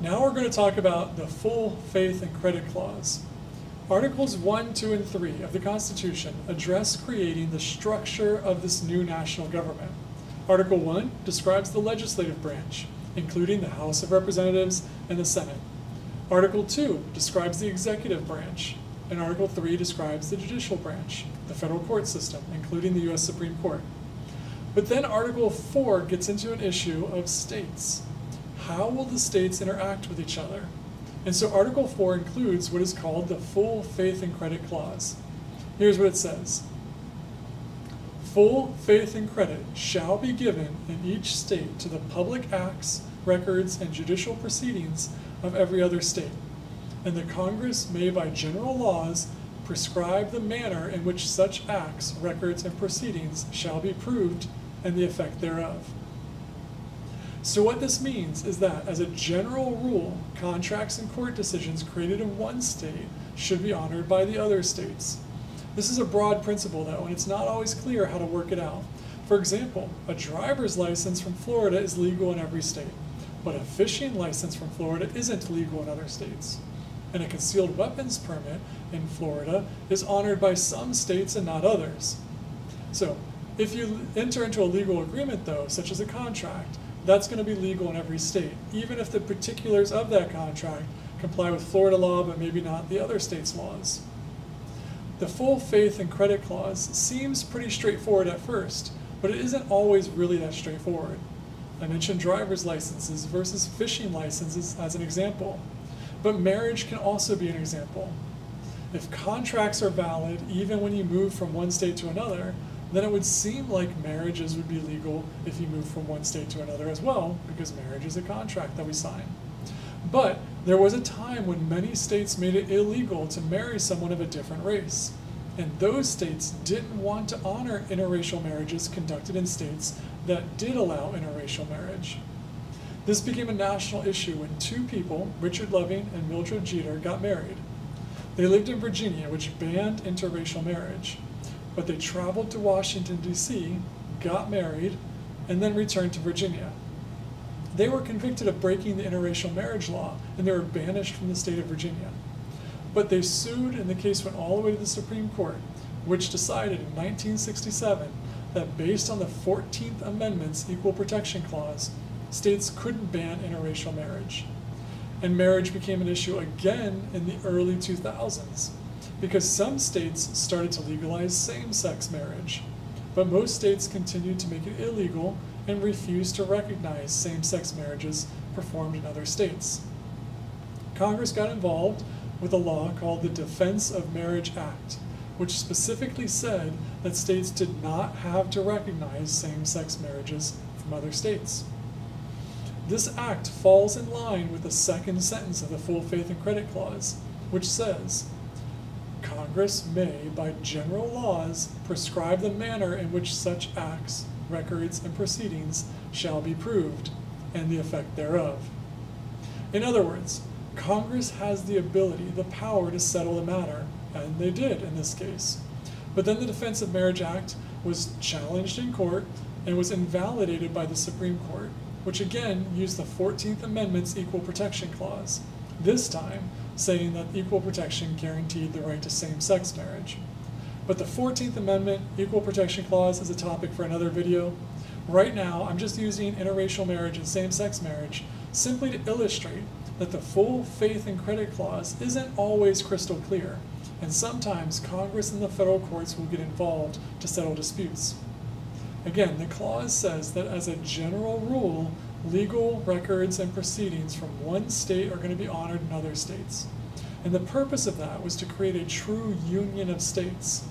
Now we're going to talk about the full faith and credit clause. Articles 1, 2, and 3 of the Constitution address creating the structure of this new national government. Article 1 describes the legislative branch, including the House of Representatives and the Senate. Article 2 describes the executive branch, and Article 3 describes the judicial branch, the federal court system, including the U.S. Supreme Court. But then Article 4 gets into an issue of states. How will the states interact with each other? And so Article 4 includes what is called the full faith and credit clause. Here's what it says. Full faith and credit shall be given in each state to the public acts, records, and judicial proceedings of every other state. And the Congress may by general laws prescribe the manner in which such acts, records, and proceedings shall be proved and the effect thereof. So what this means is that, as a general rule, contracts and court decisions created in one state should be honored by the other states. This is a broad principle, though, and it's not always clear how to work it out. For example, a driver's license from Florida is legal in every state, but a fishing license from Florida isn't legal in other states. And a concealed weapons permit in Florida is honored by some states and not others. So, if you enter into a legal agreement, though, such as a contract, that's going to be legal in every state, even if the particulars of that contract comply with Florida law, but maybe not the other states' laws. The full faith and credit clause seems pretty straightforward at first, but it isn't always really that straightforward. I mentioned driver's licenses versus fishing licenses as an example, but marriage can also be an example. If contracts are valid even when you move from one state to another, then it would seem like marriages would be legal if you move from one state to another as well, because marriage is a contract that we sign. But there was a time when many states made it illegal to marry someone of a different race, and those states didn't want to honor interracial marriages conducted in states that did allow interracial marriage. This became a national issue when two people, Richard Loving and Mildred Jeter, got married. They lived in Virginia, which banned interracial marriage. But they traveled to Washington, D.C., got married, and then returned to Virginia. They were convicted of breaking the interracial marriage law, and they were banished from the state of Virginia. But they sued, and the case went all the way to the Supreme Court, which decided in 1967 that based on the 14th Amendment's Equal Protection Clause, states couldn't ban interracial marriage. And marriage became an issue again in the early 2000s. Because some states started to legalize same-sex marriage, but most states continued to make it illegal and refused to recognize same-sex marriages performed in other states. Congress got involved with a law called the Defense of Marriage Act, which specifically said that states did not have to recognize same-sex marriages from other states. This act falls in line with the second sentence of the Full Faith and Credit Clause, which says, Congress may, by general laws, prescribe the manner in which such acts, records, and proceedings shall be proved, and the effect thereof. In other words, Congress has the ability, the power to settle the matter, and they did in this case. But then the Defense of Marriage Act was challenged in court and was invalidated by the Supreme Court, which again used the 14th Amendment's Equal Protection Clause, this time saying that equal protection guaranteed the right to same-sex marriage. But the 14th Amendment Equal Protection Clause is a topic for another video. Right now, I'm just using interracial marriage and same-sex marriage simply to illustrate that the Full Faith and Credit Clause isn't always crystal clear, and sometimes Congress and the federal courts will get involved to settle disputes. Again, the clause says that as a general rule, legal records and proceedings from one state are going to be honored in other states. And the purpose of that was to create a true union of states.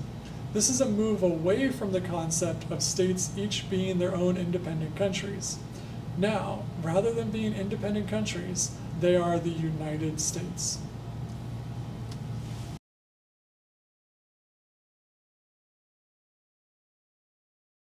This is a move away from the concept of states each being their own independent countries. Now, rather than being independent countries, they are the United States.